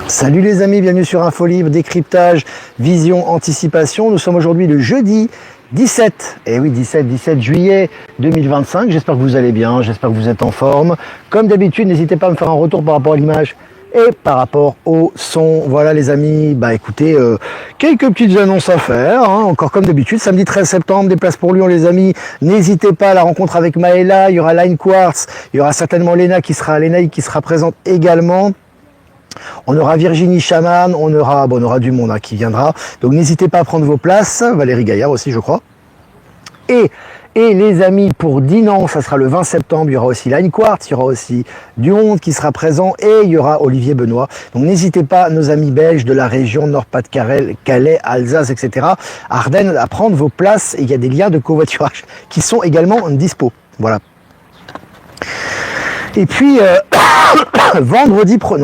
Salut les amis, bienvenue sur Infolibre, décryptage, vision, anticipation. Nous sommes aujourd'hui le jeudi 17, et oui 17 juillet 2025. J'espère que vous allez bien, j'espère que vous êtes en forme. Comme d'habitude, n'hésitez pas à me faire un retour par rapport à l'image et par rapport au son. Voilà les amis, bah écoutez, quelques petites annonces à faire, hein. Encore comme d'habitude, samedi 13 septembre, des places pour Lyon les amis. N'hésitez pas à la rencontre avec Maëla, il y aura Line Quartz, il y aura certainement Lénaï qui sera présente également. On aura Virginie Chaman, on aura du monde qui viendra. Donc n'hésitez pas à prendre vos places. Valérie Gaillard aussi, je crois. Et les amis, pour Dinan, ça sera le 20 septembre, il y aura aussi Line Quartz, il y aura aussi du monde qui sera présent et il y aura Olivier Benoît. Donc n'hésitez pas, nos amis belges de la région Nord-Pas-de-Calais, Alsace, etc., Ardennes, à prendre vos places. Et il y a des liens de covoiturage qui sont également dispo. Voilà. Et puis,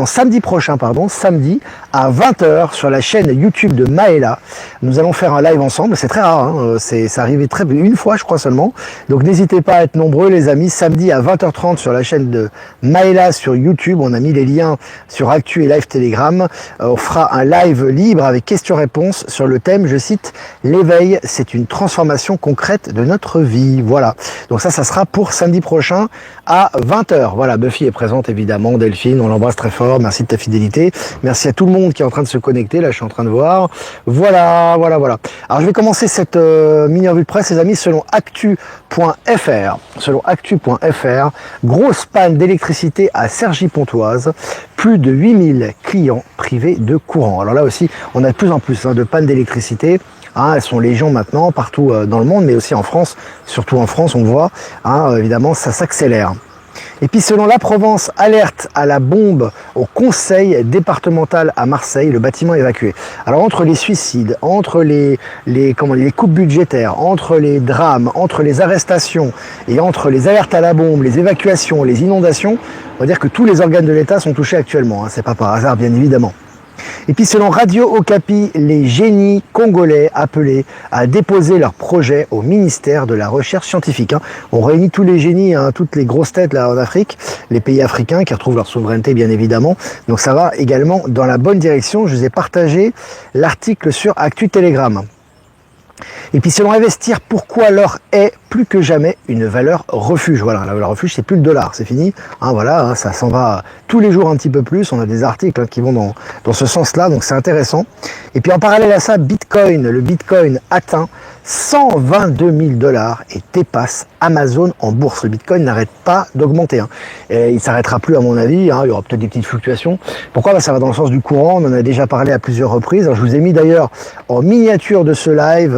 samedi prochain, samedi à 20h sur la chaîne YouTube de Maëla, nous allons faire un live ensemble. C'est très rare, hein, c'est arrivé une fois, je crois seulement. Donc n'hésitez pas à être nombreux, les amis. Samedi à 20h30 sur la chaîne de Maëla sur YouTube. On a mis les liens sur Actu et Live Telegram. On fera un live libre avec questions-réponses sur le thème, je cite, l'éveil, c'est une transformation concrète de notre vie. Voilà. Donc ça sera pour samedi prochain à 20h. Voilà, Buffy est présente évidemment, Delphine, on l'embrasse très fort, merci de ta fidélité, merci à tout le monde qui est en train de se connecter, là je suis en train de voir, voilà. Alors je vais commencer cette mini-revue de presse les amis, selon actu.fr, grosse panne d'électricité à Cergy-Pontoise, plus de 8000 clients privés de courant. Alors là aussi, on a de plus en plus de pannes d'électricité. Elles sont légion maintenant partout dans le monde, mais aussi en France, surtout en France, on voit, évidemment, ça s'accélère. Et puis selon la Provence, alerte à la bombe au conseil départemental à Marseille, le bâtiment évacué. Alors entre les suicides, entre les coupes budgétaires, entre les drames, entre les arrestations et entre les alertes à la bombe, les évacuations, les inondations, on va dire que tous les organes de l'État sont touchés actuellement, c'est pas par hasard bien évidemment. Et puis selon Radio Okapi, les génies congolais appelés à déposer leur projet au ministère de la Recherche scientifique. On réunit tous les génies, toutes les grosses têtes là en Afrique, les pays africains qui retrouvent leur souveraineté bien évidemment. Donc ça va également dans la bonne direction. Je vous ai partagé l'article sur Actu Telegram. Et puis selon Investir, pourquoi l'or est plus que jamais une valeur refuge. Voilà, la valeur refuge, c'est plus le dollar, c'est fini. Ça s'en va tous les jours un petit peu plus. On a des articles qui vont dans ce sens-là, donc c'est intéressant. Et puis en parallèle à ça, le Bitcoin atteint 122 000 $ et dépasse Amazon en bourse. Le Bitcoin n'arrête pas d'augmenter. Et il ne s'arrêtera plus à mon avis, il y aura peut-être des petites fluctuations. Pourquoi ? Ça va dans le sens du courant, on en a déjà parlé à plusieurs reprises. Alors, je vous ai mis d'ailleurs en miniature de ce live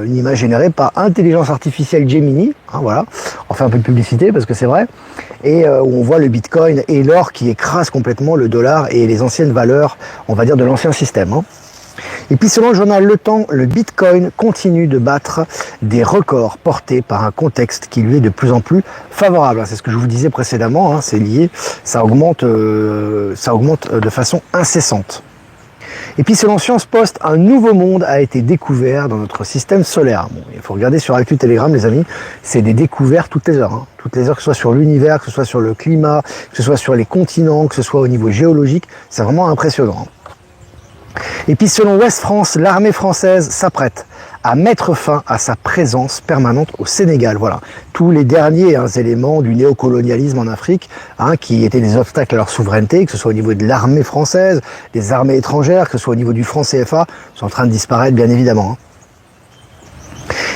une image générée par intelligence artificielle Gemini. Voilà, on fait un peu de publicité parce que c'est vrai. Et où on voit le Bitcoin et l'or qui écrasent complètement le dollar et les anciennes valeurs, on va dire, de l'ancien système. Et puis selon le journal Le Temps, le Bitcoin continue de battre des records portés par un contexte qui lui est de plus en plus favorable. C'est ce que je vous disais précédemment, c'est lié, ça augmente de façon incessante. Et puis selon Science Post, un nouveau monde a été découvert dans notre système solaire. Bon, il faut regarder sur Actu Telegram les amis, c'est des découvertes toutes les heures. Toutes les heures, que ce soit sur l'univers, que ce soit sur le climat, que ce soit sur les continents, que ce soit au niveau géologique, c'est vraiment impressionnant. Et puis selon Ouest France, l'armée française s'apprête à mettre fin à sa présence permanente au Sénégal. Voilà, tous les derniers éléments du néocolonialisme en Afrique, qui étaient des obstacles à leur souveraineté, que ce soit au niveau de l'armée française, des armées étrangères, que ce soit au niveau du franc CFA, sont en train de disparaître bien évidemment.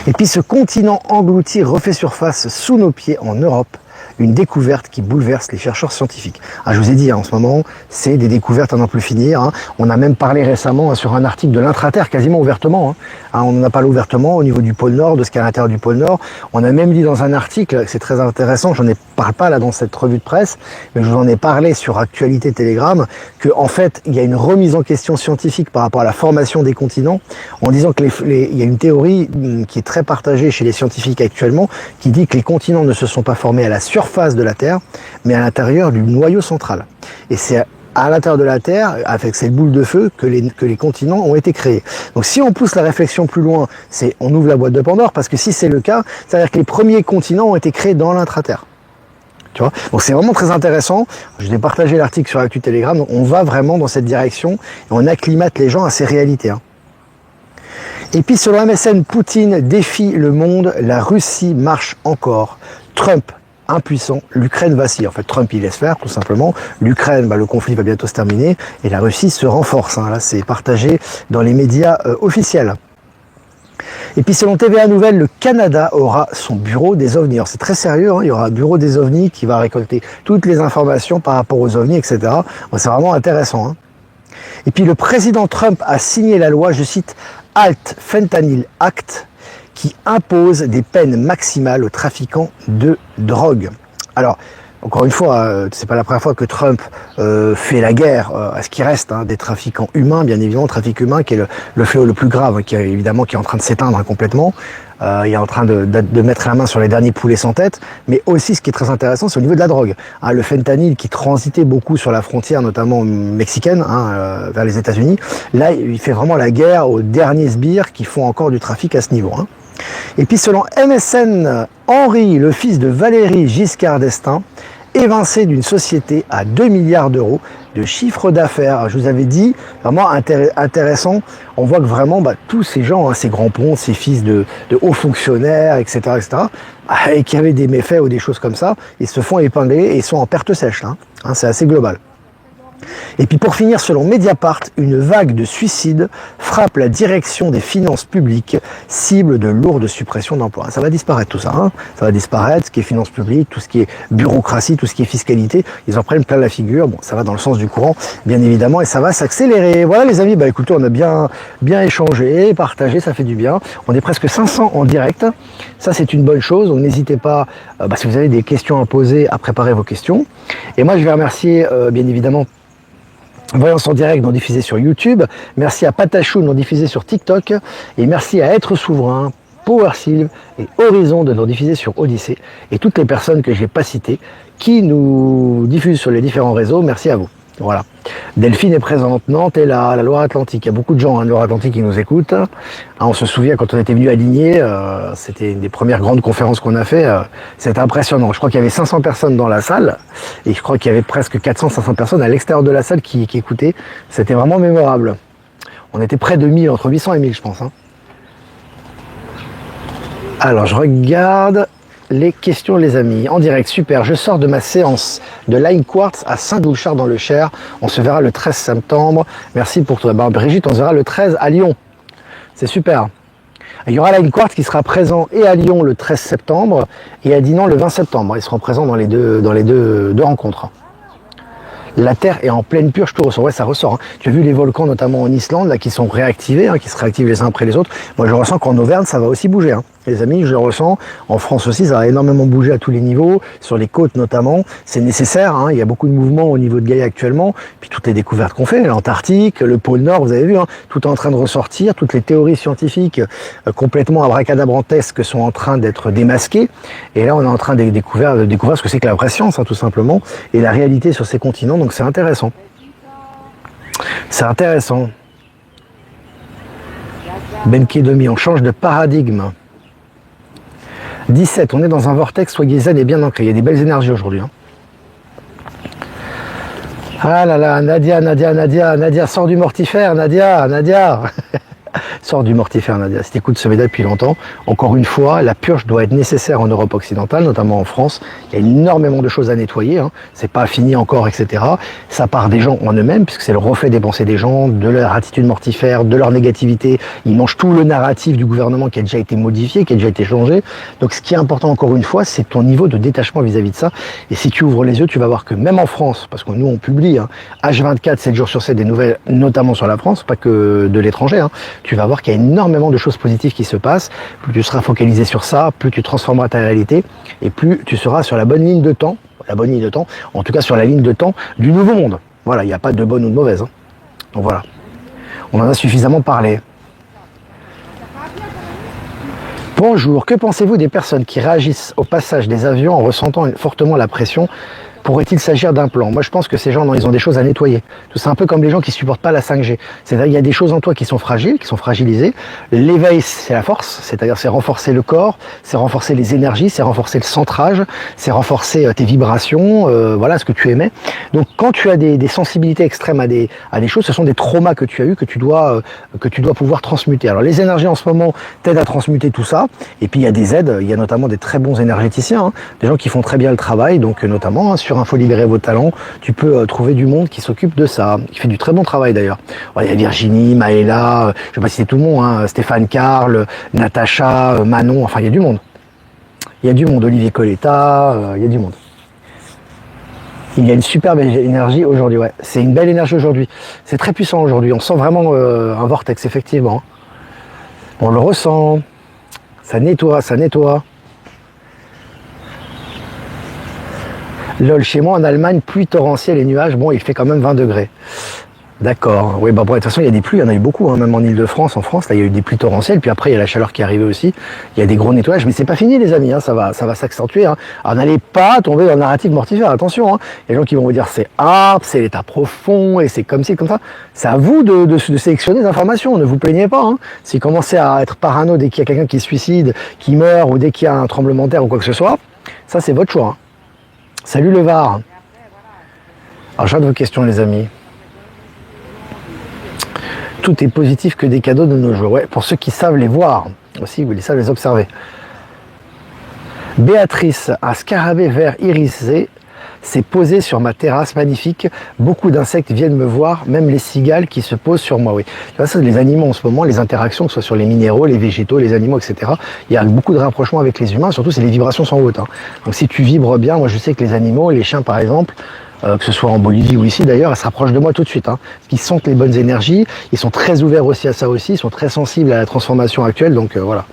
Et puis ce continent englouti refait surface sous nos pieds en Europe. Une découverte qui bouleverse les chercheurs scientifiques. Je vous ai dit, en ce moment, c'est des découvertes à n'en plus finir. On a même parlé récemment sur un article de l'Intraterre, quasiment ouvertement. On en a parlé ouvertement au niveau du pôle Nord, de ce qu'il y a à l'intérieur du pôle Nord. On a même dit dans un article, c'est très intéressant, j'en parle pas là dans cette revue de presse, mais je vous en ai parlé sur Actualité Telegram, que en fait, il y a une remise en question scientifique par rapport à la formation des continents, en disant que il y a une théorie qui est très partagée chez les scientifiques actuellement, qui dit que les continents ne se sont pas formés à la surface de la Terre, mais à l'intérieur du noyau central. Et c'est à l'intérieur de la Terre, avec cette boule de feu, que les continents ont été créés. Donc si on pousse la réflexion plus loin, on ouvre la boîte de Pandore, parce que si c'est le cas, c'est-à-dire que les premiers continents ont été créés dans l'intraterre. Tu vois, donc c'est vraiment très intéressant. Je vais partager l'article sur Actu Telegram. Donc on va vraiment dans cette direction et on acclimate les gens à ces réalités. Hein. Et puis selon MSN, Poutine défie le monde, la Russie marche encore. Trump impuissant, l'Ukraine vacille. En fait, Trump il laisse faire tout simplement. L'Ukraine, le conflit va bientôt se terminer et la Russie se renforce. Hein. Là, c'est partagé dans les médias officiels. Et puis selon TVA Nouvelles, le Canada aura son bureau des ovnis. C'est très sérieux, hein, il y aura un bureau des ovnis qui va récolter toutes les informations par rapport aux ovnis, etc. C'est vraiment intéressant. Hein. Et puis le président Trump a signé la loi, je cite, Halt Fentanyl Act, qui impose des peines maximales aux trafiquants de drogue. Alors, encore une fois, c'est pas la première fois que Trump fait la guerre à ce qui reste des trafiquants humains, bien évidemment, le trafic humain qui est le fléau le plus grave, qui est en train de s'éteindre complètement. Il est en train de mettre la main sur les derniers poulets sans tête, mais aussi ce qui est très intéressant, c'est au niveau de la drogue. Le fentanyl qui transitait beaucoup sur la frontière, notamment mexicaine, vers les États-Unis. Là, il fait vraiment la guerre aux derniers sbires qui font encore du trafic à ce niveau. Hein. Et puis selon MSN, Henri, le fils de Valéry Giscard d'Estaing, évincé d'une société à 2 milliards d'euros de chiffre d'affaires. Je vous avais dit, vraiment intéressant, on voit que vraiment tous ces gens, ces grands ponts, ces fils de hauts fonctionnaires, etc., et qui avaient des méfaits ou des choses comme ça, ils se font épingler et ils sont en perte sèche. C'est assez global. Et puis pour finir, selon Mediapart, une vague de suicides frappe la direction des finances publiques, cible de lourdes suppressions d'emplois. Ça va disparaître tout ça, hein. Ça va disparaître, ce qui est finances publiques, tout ce qui est bureaucratie, tout ce qui est fiscalité, ils en prennent plein la figure. Bon, ça va dans le sens du courant, bien évidemment, et ça va s'accélérer. Voilà les amis, écoutez, on a bien échangé, partagé, ça fait du bien. On est presque 500 en direct, ça c'est une bonne chose, donc n'hésitez pas, si vous avez des questions à poser, à préparer vos questions. Et moi je vais remercier, bien évidemment, Voyance en direct non diffusé sur YouTube, merci à Patachou non diffusé sur TikTok, et merci à Être Souverain, Power Sylve et Horizon de non diffusé sur Odyssée, et toutes les personnes que je n'ai pas citées qui nous diffusent sur les différents réseaux, merci à vous. Voilà. Delphine est présente, Nantes est là, la Loire-Atlantique, il y a beaucoup de gens de Loire-Atlantique qui nous écoutent. On se souvient quand on était venu à Ligné, c'était une des premières grandes conférences qu'on a fait, c'était impressionnant. Je crois qu'il y avait 500 personnes dans la salle, et je crois qu'il y avait presque 400-500 personnes à l'extérieur de la salle qui écoutaient. C'était vraiment mémorable. On était près de 1000, entre 800 et 1000 je pense. Alors je regarde les questions les amis, en direct, super, je sors de ma séance de Line Quartz à Saint-Doulchard dans le Cher, on se verra le 13 septembre, merci pour toi. Brigitte, on se verra le 13 à Lyon, c'est super. Il y aura Line Quartz qui sera présent et à Lyon le 13 septembre et à Dinan le 20 septembre, ils seront présents dans les deux rencontres. La Terre est en pleine purge, tout ressort. Ouais, ça ressort. Hein. Tu as vu les volcans, notamment en Islande, là, qui sont réactivés, qui se réactivent les uns après les autres. Moi, je ressens qu'en Auvergne, ça va aussi bouger. Hein. Les amis, je le ressens. En France aussi, ça va énormément bouger à tous les niveaux, sur les côtes notamment. C'est nécessaire. Hein. Il y a beaucoup de mouvements au niveau de Gaïa actuellement. Puis toutes les découvertes qu'on fait, l'Antarctique, le pôle Nord, vous avez vu, tout est en train de ressortir. Toutes les théories scientifiques complètement abracadabrantesques sont en train d'être démasquées. Et là, on est en train de découvrir ce que c'est que la vraie science, tout simplement, et la réalité sur ces continents. Donc c'est intéressant. C'est intéressant. Benki Demi, on change de paradigme. 17, on est dans un vortex, soyez zen et bien ancré. Il y a des belles énergies aujourd'hui. Ah là là, Nadia, sors du mortifère, Nadia. Sors du mortifère, Nadia. Si tu écoutes ce média depuis longtemps, encore une fois, la purge doit être nécessaire en Europe occidentale, notamment en France. Il y a énormément de choses à nettoyer. C'est pas fini encore, etc. Ça part des gens en eux-mêmes, puisque c'est le reflet des pensées des gens, de leur attitude mortifère, de leur négativité. Ils mangent tout le narratif du gouvernement qui a déjà été modifié, qui a déjà été changé. Donc, ce qui est important, encore une fois, c'est ton niveau de détachement vis-à-vis de ça. Et si tu ouvres les yeux, tu vas voir que même en France, parce que nous, on publie H24, 7 jours sur 7, des nouvelles, notamment sur la France, pas que de l'étranger, tu vas voir qu'il y a énormément de choses positives qui se passent. Plus tu seras focalisé sur ça, plus tu transformeras ta réalité et plus tu seras sur la bonne ligne de temps, en tout cas sur la ligne de temps du nouveau monde. Voilà, il n'y a pas de bonne ou de mauvaise. Donc voilà, on en a suffisamment parlé. Bonjour, que pensez-vous des personnes qui réagissent au passage des avions en ressentant fortement la pression pourrait-il s'agir d'un plan? Moi, je pense que ces gens, non, ils ont des choses à nettoyer. C'est un peu comme les gens qui supportent pas la 5G. C'est-à-dire, il y a des choses en toi qui sont fragiles, qui sont fragilisées. L'éveil, c'est la force. C'est-à-dire, c'est renforcer le corps, c'est renforcer les énergies, c'est renforcer le centrage, c'est renforcer tes vibrations, voilà, ce que tu aimais. Donc, quand tu as des sensibilités extrêmes à des choses, ce sont des traumas que tu as eu que tu dois pouvoir transmuter. Alors, les énergies en ce moment t'aident à transmuter tout ça. Et puis, il y a des aides. Il y a notamment des très bons énergéticiens, hein, des gens qui font très bien le travail. Donc, notamment, hein, sur Info Libérer vos talents, tu peux trouver du monde qui s'occupe de ça, qui fait du très bon travail d'ailleurs. Il y a Virginie, Maëla, je vais pas citer tout le monde, hein, Stéphane Carl, Natacha, Manon, enfin il y a du monde. Il y a du monde, Olivier Coletta, il y a du monde. Il y a une superbe énergie aujourd'hui, ouais. C'est une belle énergie aujourd'hui. C'est très puissant aujourd'hui. On sent vraiment un vortex, effectivement. On le ressent. Ça nettoie, ça nettoie. Lol, chez moi en Allemagne, pluie torrentielle et nuages, bon, il fait quand même 20 degrés. D'accord. Oui, bah bon, de toute façon, il y a des pluies, il y en a eu beaucoup, hein, même en Ile-de-France, en France, là, il y a eu des pluies torrentielles, puis après, il y a la chaleur qui est arrivée aussi. Il y a des gros nettoyages, mais c'est pas fini, les amis, hein, ça va s'accentuer. Hein. Alors, n'allez pas tomber dans le narratif mortifère, attention. Hein. Il y a des gens qui vont vous dire c'est âpre, c'est l'état profond, et c'est comme ci, comme ça. C'est à vous de sélectionner des informations, ne vous plaignez pas. Hein. Si vous commencez à être parano dès qu'il y a quelqu'un qui se suicide, qui meurt, ou dès qu'il y a un tremblement de terre ou quoi que ce soit, ça, c'est votre choix. Hein. Salut le Var. Alors, j'ai de vos questions, les amis. Tout est positif que des cadeaux de nos jours. Ouais, pour ceux qui savent les voir aussi, vous savent les observer. Béatrice, un scarabée vert irisé s'est posé sur ma terrasse magnifique. Beaucoup d'insectes viennent me voir, même les cigales qui se posent sur moi. Oui, tu vois, ça, les animaux en ce moment, les interactions, que ce soit sur les minéraux, les végétaux, les animaux, etc. Il y a beaucoup de rapprochements avec les humains. Surtout, c'est les vibrations sont hautes. Hein. Donc, si tu vibres bien, moi, je sais que les animaux, les chiens, par exemple, que ce soit en Bolivie ou ici d'ailleurs, elles se rapprochent de moi tout de suite. Hein, parce qu'ils sentent les bonnes énergies, ils sont très ouverts aussi à ça aussi, ils sont très sensibles à la transformation actuelle, donc voilà.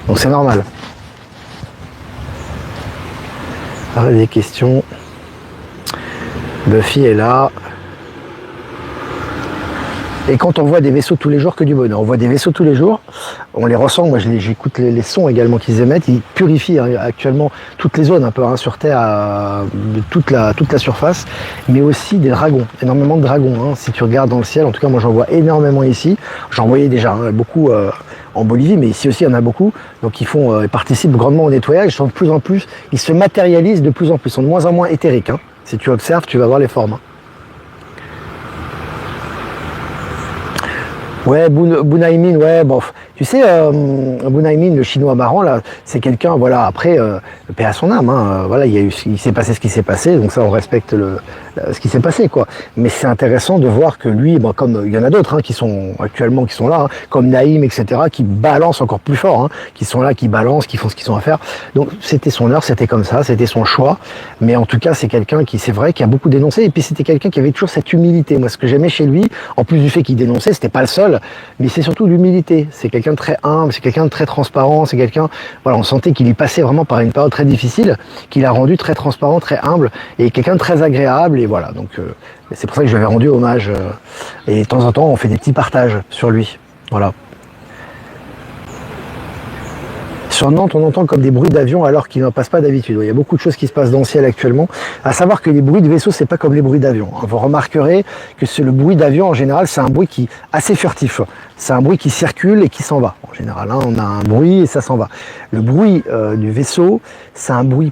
Donc c'est normal. Alors, des questions. Buffy est là. Et quand on voit des vaisseaux tous les jours, que du bonheur. On voit des vaisseaux tous les jours, on les ressent, moi j'écoute les sons également qu'ils émettent, ils purifient hein, actuellement toutes les zones un peu hein, sur Terre, toute la surface, mais aussi des dragons, énormément de dragons. Hein, si tu regardes dans le ciel, en tout cas moi j'en vois énormément ici, j'en voyais déjà hein, beaucoup en Bolivie, mais ici aussi il y en a beaucoup, donc ils participent grandement au nettoyage, ils sont de plus en plus, ils se matérialisent de plus en plus, ils sont de moins en moins éthériques. Hein. Si tu observes, tu vas voir les formes. Hein. Ouais, Bunaimin, ouais, bon, tu sais, Bunaimin, le chinois marrant, là, c'est quelqu'un, voilà, après, paix à son âme, hein, voilà, il s'est passé ce qui s'est passé, donc ça, on respecte ce qui s'est passé, quoi. Mais c'est intéressant de voir que lui, bon, comme il y en a d'autres, hein, qui sont là, hein, comme Naïm, etc., qui balancent encore plus fort, hein, qui sont là, qui balancent, qui font ce qu'ils ont à faire. Donc, c'était son heure, c'était comme ça, c'était son choix, mais en tout cas, c'est quelqu'un qui, c'est vrai, qui a beaucoup dénoncé, et puis c'était quelqu'un qui avait toujours cette humilité. Moi, ce que j'aimais chez lui, en plus du fait qu'il dénonçait, c'était pas le seul, mais c'est surtout l'humilité. C'est quelqu'un de très humble, c'est quelqu'un de très transparent, c'est quelqu'un, voilà, on sentait qu'il y passait vraiment par une période très difficile, qu'il a rendu très transparent, très humble, et quelqu'un de très agréable, et voilà. Donc, c'est pour ça que je lui avais rendu hommage. Et de temps en temps, on fait des petits partages sur lui. Voilà. Sur Nantes, on entend comme des bruits d'avion alors qu'il n'en passe pas d'habitude. Il y a beaucoup de choses qui se passent dans le ciel actuellement. À savoir que les bruits de vaisseau, c'est pas comme les bruits d'avion. Vous remarquerez que le bruit d'avion, en général, c'est un bruit qui est assez furtif. C'est un bruit qui circule et qui s'en va. En général, hein, on a un bruit et ça s'en va. Le bruit du vaisseau, c'est un bruit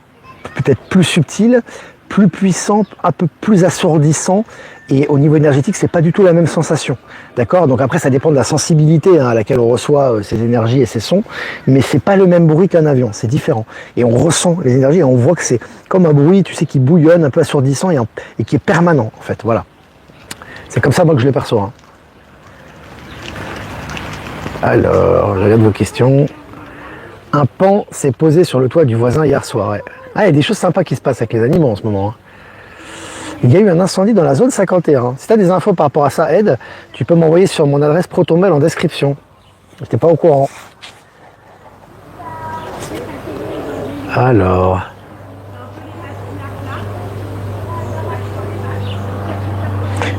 peut-être plus subtil, plus puissant, un peu plus assourdissant. Et au niveau énergétique, c'est pas du tout la même sensation. D'accord? Donc après, ça dépend de la sensibilité hein, à laquelle on reçoit ces énergies et ces sons. Mais c'est pas le même bruit qu'un avion. C'est différent. Et on ressent les énergies et on voit que c'est comme un bruit, tu sais, qui bouillonne, un peu assourdissant et qui est permanent, en fait. Voilà. C'est comme ça, moi, que je le perçois. Hein. Alors, je regarde vos questions. Un pan s'est posé sur le toit du voisin hier soir. Ouais. Ah, il y a des choses sympas qui se passent avec les animaux en ce moment. Hein. Il y a eu un incendie dans la zone 51. Si tu as des infos par rapport à ça, Ed, tu peux m'envoyer sur mon adresse ProtonMail en description. Je n'étais pas au courant. Alors.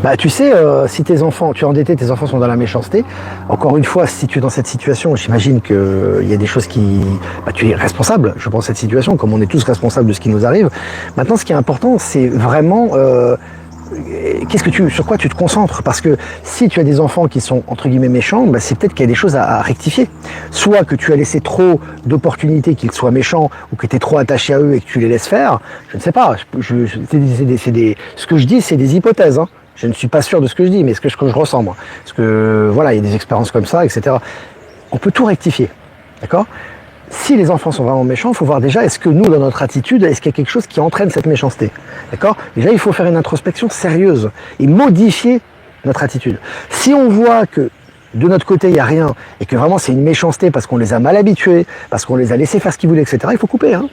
Bah, tu sais, si tes enfants, tu es endetté, tes enfants sont dans la méchanceté, encore une fois, si tu es dans cette situation, j'imagine qu'il y a des choses qui... Bah, tu es responsable, je pense, de cette situation, comme on est tous responsables de ce qui nous arrive. Maintenant, ce qui est important, c'est vraiment... sur quoi tu te concentres? Parce que si tu as des enfants qui sont entre guillemets méchants, bah c'est peut-être qu'il y a des choses à rectifier. Soit que tu as laissé trop d'opportunités qu'ils soient méchants, ou que tu es trop attaché à eux et que tu les laisses faire. Je ne sais pas. Ce que je dis, c'est des hypothèses. Hein. Je ne suis pas sûr de ce que je dis, mais ce que je ressens moi. Parce que voilà, il y a des expériences comme ça, etc. On peut tout rectifier, d'accord? Si les enfants sont vraiment méchants, il faut voir déjà, est-ce que nous, dans notre attitude, est-ce qu'il y a quelque chose qui entraîne cette méchanceté? D'accord? Déjà, il faut faire une introspection sérieuse et modifier notre attitude. Si on voit que de notre côté, il n'y a rien et que vraiment c'est une méchanceté parce qu'on les a mal habitués, parce qu'on les a laissés faire ce qu'ils voulaient, etc., il faut couper. Hein.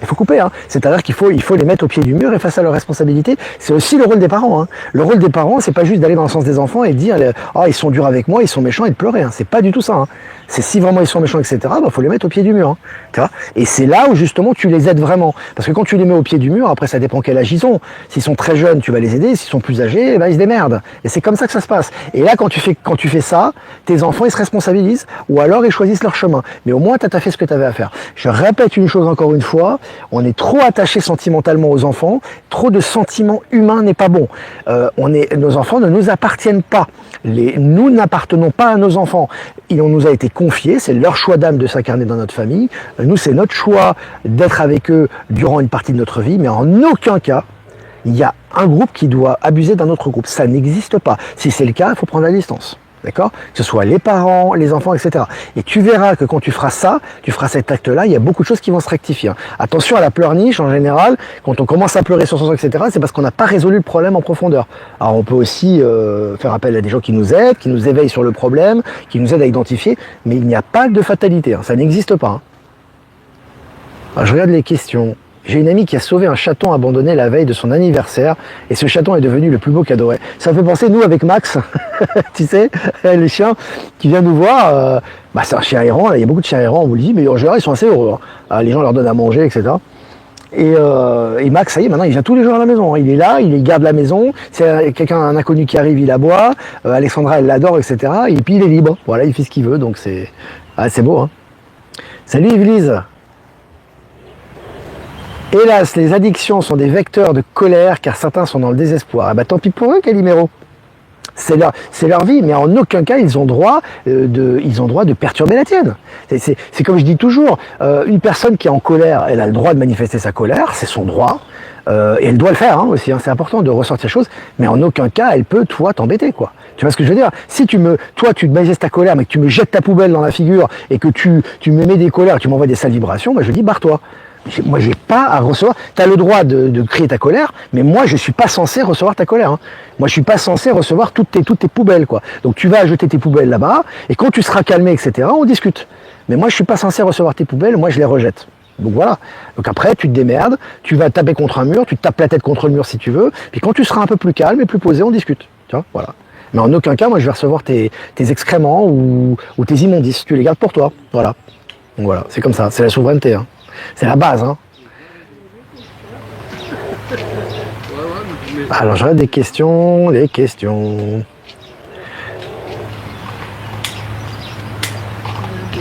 Il faut couper, hein. C'est-à-dire qu'il faut les mettre au pied du mur et face à leurs responsabilités. C'est aussi le rôle des parents. Hein. Le rôle des parents, c'est pas juste d'aller dans le sens des enfants et de dire oh, ils sont durs avec moi, ils sont méchants et de pleurer. Hein. C'est pas du tout ça. Hein. C'est si vraiment ils sont méchants, etc., bah, faut les mettre au pied du mur. Hein. Tu vois, et c'est là où justement tu les aides vraiment. Parce que quand tu les mets au pied du mur, après ça dépend quel âge ils ont. S'ils sont très jeunes, tu vas les aider. S'ils sont plus âgés, bah, ils se démerdent. Et c'est comme ça que ça se passe. Et là, quand tu fais ça, tes enfants ils se responsabilisent ou alors ils choisissent leur chemin. Mais au moins, tu as fait ce que tu avais à faire. Je répète une chose encore une fois, on est trop attaché sentimentalement aux enfants, trop de sentiments humains n'est pas bon. Nos enfants ne nous appartiennent pas. Nous n'appartenons pas à nos enfants. On nous a été confiés, c'est leur choix d'âme de s'incarner dans notre famille. Nous, c'est notre choix d'être avec eux durant une partie de notre vie, mais en aucun cas, il y a un groupe qui doit abuser d'un autre groupe. Ça n'existe pas. Si c'est le cas, il faut prendre la distance. D'accord? Que ce soit les parents, les enfants, etc. Et tu verras que quand tu feras ça, tu feras cet acte-là, il y a beaucoup de choses qui vont se rectifier. Attention à la pleurniche, en général, quand on commence à pleurer sur son sang, etc., c'est parce qu'on n'a pas résolu le problème en profondeur. Alors on peut aussi faire appel à des gens qui nous aident, qui nous éveillent sur le problème, qui nous aident à identifier, mais il n'y a pas de fatalité, hein, ça n'existe pas. Hein. Alors, je regarde les questions. J'ai une amie qui a sauvé un chaton abandonné la veille de son anniversaire et ce chaton est devenu le plus beau cadeau. Ça me fait penser, nous, avec Max, tu sais, le chien qui vient nous voir, c'est un chien errant, il y a beaucoup de chiens errants, on vous le dit, mais en général, ils sont assez heureux. Hein. Les gens leur donnent à manger, etc. Et Max, ça y est, maintenant, il vient tous les jours à la maison. Hein. Il est là, il garde la maison. C'est un inconnu qui arrive, il aboie. Alexandra, elle l'adore, etc. Et puis, il est libre. Voilà, il fait ce qu'il veut, donc c'est beau. Hein. Salut Yvelise. Hélas, les addictions sont des vecteurs de colère car certains sont dans le désespoir. Ah bah tant pis pour eux, Calimero. C'est leur vie, mais en aucun cas ils ont droit de perturber la tienne. C'est comme je dis toujours, une personne qui est en colère, elle a le droit de manifester sa colère, c'est son droit, et elle doit le faire hein, aussi. Hein, c'est important de ressortir les choses, mais en aucun cas elle peut toi t'embêter quoi. Tu vois ce que je veux dire? Si tu manifestes ta colère, mais que tu me jettes ta poubelle dans la figure et que tu me mets des colères, tu m'envoies des sales vibrations, bah je dis barre-toi. Moi, j'ai pas à recevoir. Tu as le droit de crier ta colère, mais moi, je suis pas censé recevoir ta colère. Hein. Moi, je suis pas censé recevoir toutes tes poubelles, quoi. Donc, tu vas jeter tes poubelles là-bas, et quand tu seras calmé, etc., on discute. Mais moi, je suis pas censé recevoir tes poubelles, moi, je les rejette. Donc voilà. Donc après, tu te démerdes, tu vas taper contre un mur, tu te tapes la tête contre le mur si tu veux, puis quand tu seras un peu plus calme et plus posé, on discute. Tu vois, voilà. Mais en aucun cas, moi, je vais recevoir tes excréments ou tes immondices. Tu les gardes pour toi. Voilà. Donc voilà, c'est comme ça. C'est la souveraineté. Hein. C'est la base. Hein. Alors, j'aurais des questions. Les questions.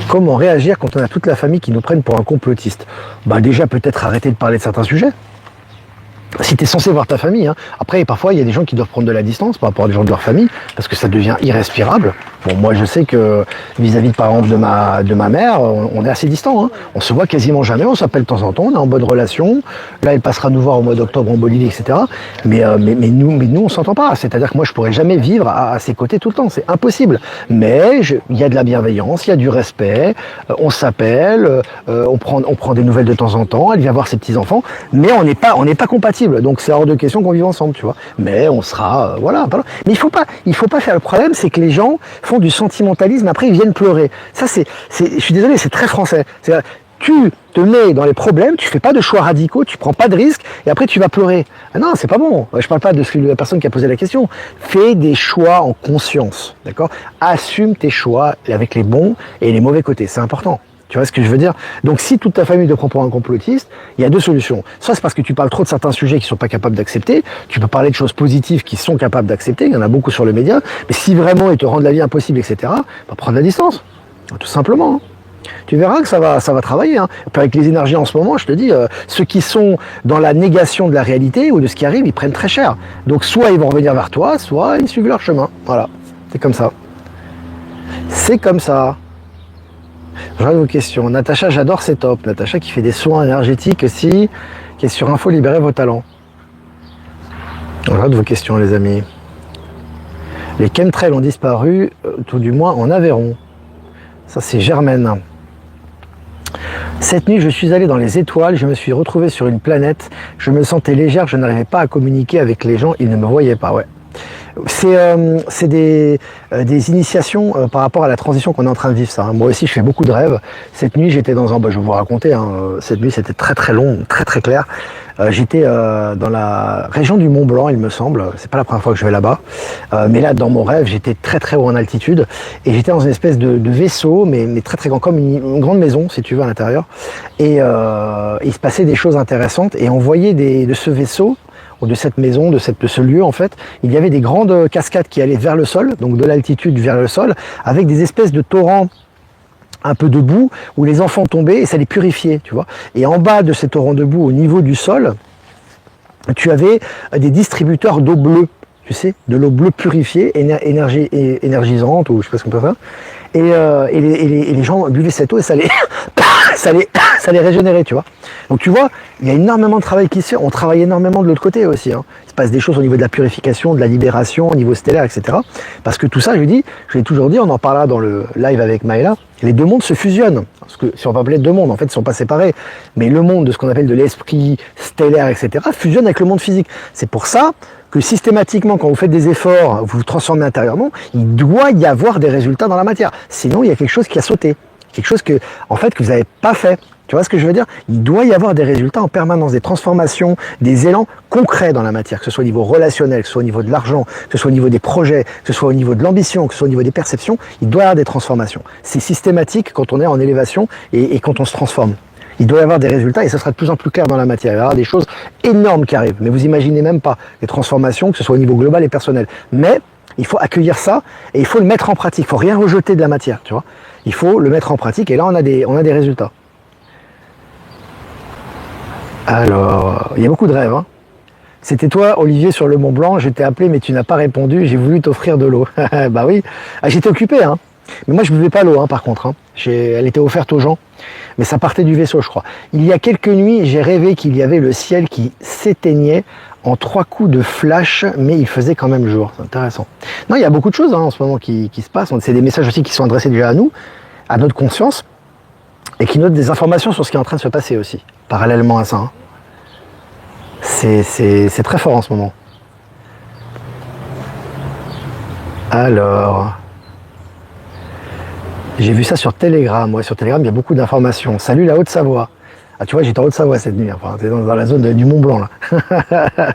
Comment réagir quand on a toute la famille qui nous prennent pour un complotiste? Bah déjà, peut-être arrêter de parler de certains sujets. Si tu es censé voir ta famille, hein. Après parfois il y a des gens qui doivent prendre de la distance par rapport à des gens de leur famille, parce que ça devient irrespirable. Bon, moi je sais que vis-à-vis par exemple de ma mère, on est assez distant, hein. On se voit quasiment jamais, on s'appelle de temps en temps, on est en bonne relation. Là elle passera nous voir au mois d'octobre en Bolivie, etc. Mais nous on s'entend pas, c'est-à-dire que moi je pourrais jamais vivre à ses côtés tout le temps, c'est impossible. Mais il y a de la bienveillance, il y a du respect, on s'appelle, on prend des nouvelles de temps en temps, elle vient voir ses petits-enfants, mais on n'est pas compatibles. Donc c'est hors de question qu'on vive ensemble, tu vois. Mais on sera, voilà. Mais il faut pas faire. Le problème, c'est que les gens font du sentimentalisme. Après, ils viennent pleurer. Ça, je suis désolé, c'est très français. Tu te mets dans les problèmes, tu fais pas de choix radicaux, tu prends pas de risques, et après tu vas pleurer. Ah non, c'est pas bon. Je parle pas de la personne qui a posé la question. Fais des choix en conscience, d'accord? Assume tes choix avec les bons et les mauvais côtés. C'est important. Tu vois ce que je veux dire? Donc si toute ta famille te prend pour un complotiste, il y a deux solutions. Soit c'est parce que tu parles trop de certains sujets qu'ils ne sont pas capables d'accepter, tu peux parler de choses positives qu'ils sont capables d'accepter, il y en a beaucoup sur les médias, mais si vraiment ils te rendent la vie impossible, etc., bah, prendre la distance, tout simplement. Hein. Tu verras que ça va travailler. Hein. Et puis avec les énergies en ce moment, je te dis, ceux qui sont dans la négation de la réalité ou de ce qui arrive, ils prennent très cher. Donc soit ils vont revenir vers toi, soit ils suivent leur chemin. Voilà, c'est comme ça. C'est comme ça. Je regarde vos questions. Natacha, j'adore, c'est top. Natacha qui fait des soins énergétiques aussi, qui est sur Info Libérez vos talents. Je regarde vos questions, les amis. Les chemtrails ont disparu, tout du moins en Aveyron. Ça, c'est Germaine. Cette nuit, je suis allé dans les étoiles, je me suis retrouvé sur une planète, je me sentais légère, je n'arrivais pas à communiquer avec les gens, ils ne me voyaient pas, ouais. C'est des initiations par rapport à la transition qu'on est en train de vivre, ça. Hein. Moi aussi, je fais beaucoup de rêves. Cette nuit, j'étais dans un... Bah, je vais vous raconter, hein, cette nuit, c'était très très long, très très clair. J'étais dans la région du Mont Blanc, il me semble. C'est pas la première fois que je vais là-bas. Mais là, dans mon rêve, j'étais très très haut en altitude. Et j'étais dans une espèce de vaisseau, mais très très grand, comme une grande maison, si tu veux, à l'intérieur. Et il se passait des choses intéressantes. Et on voyait de ce vaisseau, ou de cette maison, de ce lieu en fait, il y avait des grandes cascades qui allaient vers le sol, donc de l'altitude vers le sol, avec des espèces de torrents un peu de boue où les enfants tombaient et ça les purifiait, tu vois. Et en bas de ces torrents de boue, au niveau du sol, tu avais des distributeurs d'eau bleue, tu sais, de l'eau bleue purifiée, énergisante, ou je sais pas ce qu'on peut faire. Et les gens buvaient cette eau et ça les régénérait, tu vois. Donc tu vois, il y a énormément de travail qui se fait. On travaille énormément de l'autre côté aussi. Hein. Il se passe des choses au niveau de la purification, de la libération, au niveau stellaire, etc. Parce que tout ça, je l'ai toujours dit, on en parlera dans le live avec Maëla, les deux mondes se fusionnent. Parce que si on va appeler deux mondes, en fait, ils ne sont pas séparés. Mais le monde de ce qu'on appelle de l'esprit stellaire, etc., fusionne avec le monde physique. C'est pour ça que systématiquement, quand vous faites des efforts, vous vous transformez intérieurement, il doit y avoir des résultats dans la matière. Sinon, il y a quelque chose qui a sauté. Quelque chose que, en fait, que vous n'avez pas fait. Tu vois ce que je veux dire? Il doit y avoir des résultats en permanence, des transformations, des élans concrets dans la matière, que ce soit au niveau relationnel, que ce soit au niveau de l'argent, que ce soit au niveau des projets, que ce soit au niveau de l'ambition, que ce soit au niveau des perceptions, il doit y avoir des transformations. C'est systématique quand on est en élévation et quand on se transforme. Il doit y avoir des résultats et ça sera de plus en plus clair dans la matière. Il va y avoir des choses énormes qui arrivent, mais vous imaginez même pas les transformations, que ce soit au niveau global et personnel. Mais il faut accueillir ça et il faut le mettre en pratique. Il faut rien rejeter de la matière, tu vois. Il faut le mettre en pratique et là on a des résultats. Alors, il y a beaucoup de rêves. Hein. C'était toi, Olivier, sur le Mont Blanc. Je t'ai appelé, mais tu n'as pas répondu. J'ai voulu t'offrir de l'eau. Bah oui. Ah, j'étais occupé, hein. Mais moi, je ne buvais pas l'eau, hein, par contre. Hein. Elle était offerte aux gens. Mais ça partait du vaisseau, je crois. Il y a quelques nuits, j'ai rêvé qu'il y avait le ciel qui s'éteignait en 3 coups de flash, mais il faisait quand même jour. C'est intéressant. Non, il y a beaucoup de choses hein, en ce moment qui se passent. C'est des messages aussi qui sont adressés déjà à nous, à notre conscience, et qui notent des informations sur ce qui est en train de se passer aussi, parallèlement à ça. Hein. C'est très fort en ce moment. Alors, j'ai vu ça sur Telegram. Ouais, sur Telegram, il y a beaucoup d'informations. Salut la Haute-Savoie. Ah, tu vois, j'étais en Haute-Savoie cette nuit. Enfin, t'es dans la zone du Mont Blanc, là.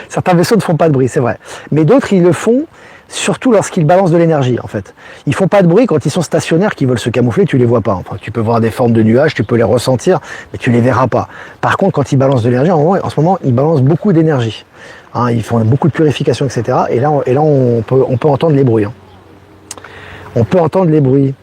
Certains vaisseaux ne font pas de bruit, c'est vrai. Mais d'autres, ils le font surtout lorsqu'ils balancent de l'énergie, en fait. Ils font pas de bruit quand ils sont stationnaires, qu'ils veulent se camoufler, tu les vois pas. Enfin, tu peux voir des formes de nuages, tu peux les ressentir, mais tu les verras pas. Par contre, quand ils balancent de l'énergie, en ce moment, ils balancent beaucoup d'énergie. Hein, ils font beaucoup de purification, etc. Et là, on peut entendre les bruits. Hein. On peut entendre les bruits.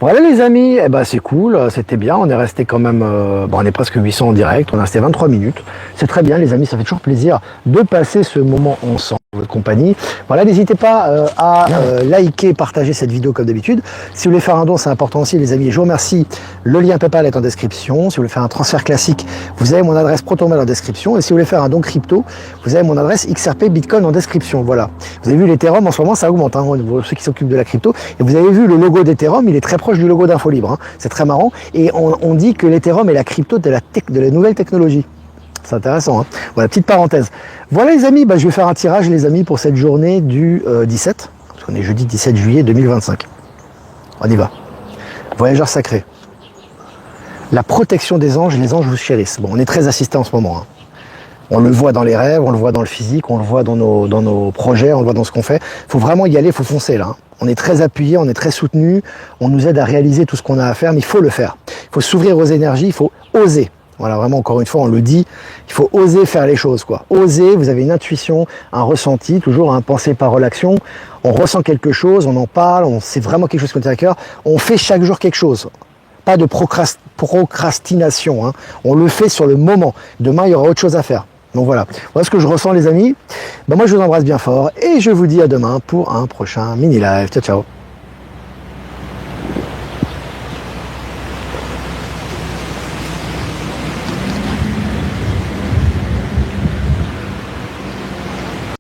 Voilà les amis, eh ben, c'est cool, c'était bien, on est resté quand même, on est presque 800 en direct, on est resté 23 minutes. C'est très bien les amis, ça fait toujours plaisir de passer ce moment ensemble. Votre compagnie. Voilà, n'hésitez pas à liker, partager cette vidéo comme d'habitude. Si vous voulez faire un don, c'est important aussi les amis. Je vous remercie. Le lien PayPal est en description. Si vous voulez faire un transfert classique, vous avez mon adresse Protonmail en description. Et si vous voulez faire un don crypto, vous avez mon adresse XRP Bitcoin en description. Voilà. Vous avez vu l'Ethereum en ce moment, ça augmente. Hein, ceux qui s'occupent de la crypto. Et vous avez vu le logo d'Ethereum, il est très proche du logo d'Infolibre. Hein. C'est très marrant. Et on dit que l'Ethereum est la crypto de la nouvelle technologie. C'est intéressant, hein. Voilà, petite parenthèse. Voilà les amis, je vais faire un tirage les amis pour cette journée du 17, parce qu'on est jeudi 17 juillet 2025. On y va. Voyageurs sacrés. La protection des anges, les anges vous chérissent. Bon, on est très assistés en ce moment. Hein. On le voit dans les rêves, on le voit dans le physique, on le voit dans nos projets, on le voit dans ce qu'on fait. Il faut vraiment y aller, il faut foncer là. Hein. On est très appuyé, on est très soutenu, on nous aide à réaliser tout ce qu'on a à faire, mais il faut le faire. Il faut s'ouvrir aux énergies, il faut oser. Voilà, vraiment, encore une fois, on le dit, il faut oser faire les choses, quoi. Oser, vous avez une intuition, un ressenti, toujours un pensée, parole, action. On ressent quelque chose, on en parle, c'est vraiment quelque chose qui nous tient à cœur. On fait chaque jour quelque chose. Pas de procrastination, hein. On le fait sur le moment. Demain, il y aura autre chose à faire. Donc voilà ce que je ressens, les amis. Ben moi, je vous embrasse bien fort et je vous dis à demain pour un prochain mini live. Ciao, ciao.